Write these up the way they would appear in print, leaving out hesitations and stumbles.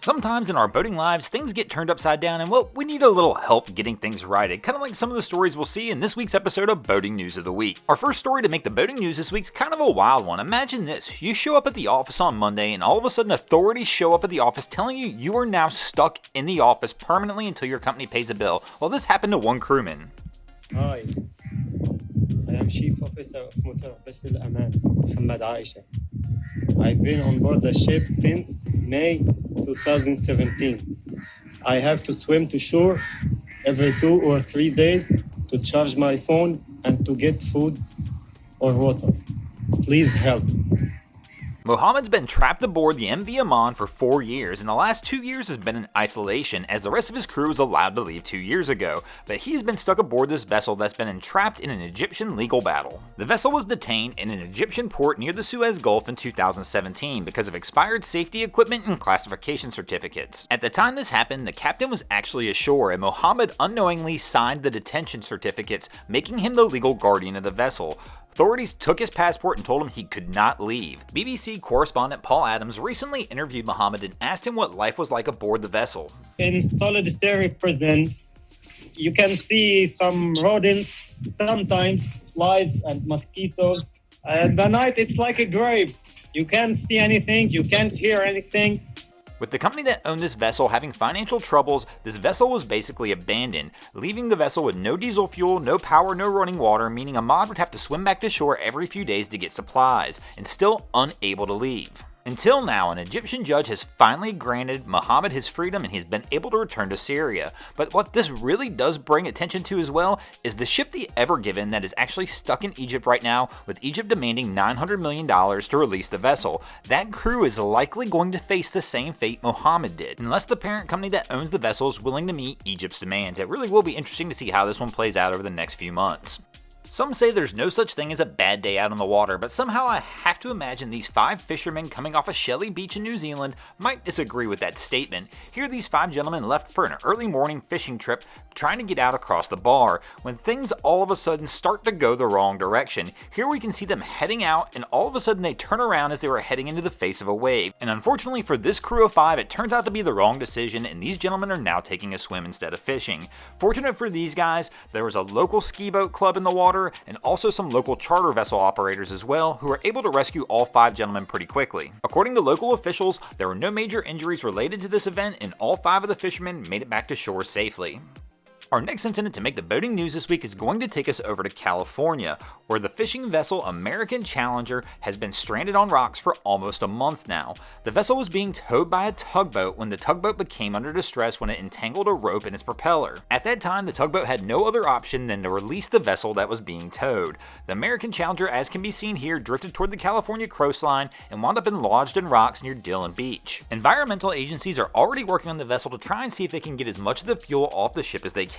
Sometimes in our boating lives, things get turned upside down and well, we need a little help getting things righted, kind of like some of the stories we'll see in this week's episode of Boating News of the Week. Our first story to make the boating news this week's kind of a wild one. Imagine this, you show up at the office on Monday and all of a sudden authorities show up at the office telling you you are now stuck in the office permanently until your company pays a bill. Well, this happened to one crewman. Hi, I am Chief Officer of Motor Vessel Aman, Muhammad Aisha. I've been on board the ship since May 2017. I have to swim to shore every 2 or 3 days to charge my phone and to get food or water. Please help. Mohammed's been trapped aboard the MV Aman for 4 years, and the last 2 years has been in isolation as the rest of his crew was allowed to leave 2 years ago, but he's been stuck aboard this vessel that's been entrapped in an Egyptian legal battle. The vessel was detained in an Egyptian port near the Suez Gulf in 2017 because of expired safety equipment and classification certificates. At the time this happened, the captain was actually ashore and Mohammed unknowingly signed the detention certificates, making him the legal guardian of the vessel. Authorities took his passport and told him he could not leave. BBC correspondent Paul Adams recently interviewed Mohammed and asked him what life was like aboard the vessel. In solitary prison, you can see some rodents, sometimes flies and mosquitoes. And the night it's like a grave. You can't see anything, you can't hear anything. With the company that owned this vessel having financial troubles, this vessel was basically abandoned, leaving the vessel with no diesel fuel, no power, no running water, meaning Ahmad would have to swim back to shore every few days to get supplies, and still unable to leave. Until now, an Egyptian judge has finally granted Mohammed his freedom and he's been able to return to Syria. But what this really does bring attention to as well is the ship the Ever Given that is actually stuck in Egypt right now, with Egypt demanding $900 million to release the vessel. That crew is likely going to face the same fate Mohammed did, unless the parent company that owns the vessel is willing to meet Egypt's demands. It really will be interesting to see how this one plays out over the next few months. Some say there's no such thing as a bad day out on the water, but somehow I have to imagine these 5 fishermen coming off a Shelley Beach in New Zealand might disagree with that statement. Here these 5 gentlemen left for an early morning fishing trip trying to get out across the bar, when things all of a sudden start to go the wrong direction. Here we can see them heading out and all of a sudden they turn around as they were heading into the face of a wave. And unfortunately for this crew of 5, it turns out to be the wrong decision and these gentlemen are now taking a swim instead of fishing. Fortunate for these guys, there was a local ski boat club in the water and also some local charter vessel operators as well who were able to rescue all 5 gentlemen pretty quickly. According to local officials, there were no major injuries related to this event and all 5 of the fishermen made it back to shore safely. Our next incident to make the boating news this week is going to take us over to California, where the fishing vessel American Challenger has been stranded on rocks for almost a month now. The vessel was being towed by a tugboat when the tugboat became under distress when it entangled a rope in its propeller. At that time, the tugboat had no other option than to release the vessel that was being towed. The American Challenger, as can be seen here, drifted toward the California coastline and wound up lodged in rocks near Dillon Beach. Environmental agencies are already working on the vessel to try and see if they can get as much of the fuel off the ship as they can,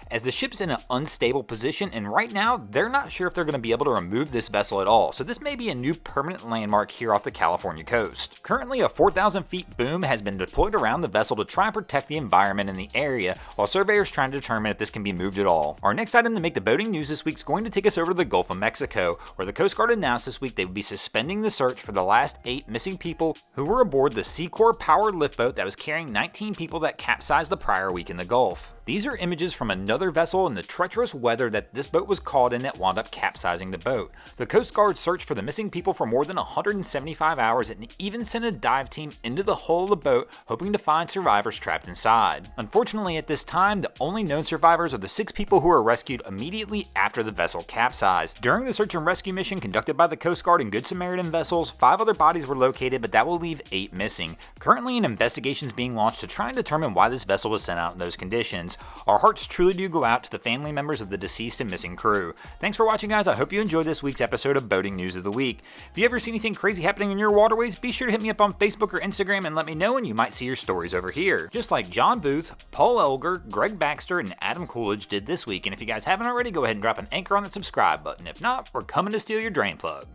as the ship's in an unstable position and right now they're not sure if they're going to be able to remove this vessel at all, so this may be a new permanent landmark here off the California coast. Currently a 4,000 feet boom has been deployed around the vessel to try and protect the environment in the area, while surveyors trying to determine if this can be moved at all. Our next item to make the boating news this week is going to take us over to the Gulf of Mexico, where the Coast Guard announced this week they would be suspending the search for the last 8 missing people who were aboard the SECOR powered lift boat that was carrying 19 people that capsized the prior week in the Gulf. These are images from another vessel and the treacherous weather that this boat was caught in that wound up capsizing the boat. The Coast Guard searched for the missing people for more than 175 hours and even sent a dive team into the hull of the boat hoping to find survivors trapped inside. Unfortunately at this time, the only known survivors are the 6 people who were rescued immediately after the vessel capsized. During the search and rescue mission conducted by the Coast Guard and Good Samaritan vessels, 5 other bodies were located, but that will leave 8 missing. Currently an investigation is being launched to try and determine why this vessel was sent out in those conditions. Our hearts truly do go out to the family members of the deceased and missing crew. Thanks for watching, guys. I hope you enjoyed this week's episode of Boating News of the Week. If you ever see anything crazy happening in your waterways, be sure to hit me up on Facebook or Instagram and let me know, and you might see your stories over here. Just like John Booth, Paul Elger, Greg Baxter, and Adam Coolidge did this week. And if you guys haven't already, go ahead and drop an anchor on the subscribe button. If not, we're coming to steal your drain plug.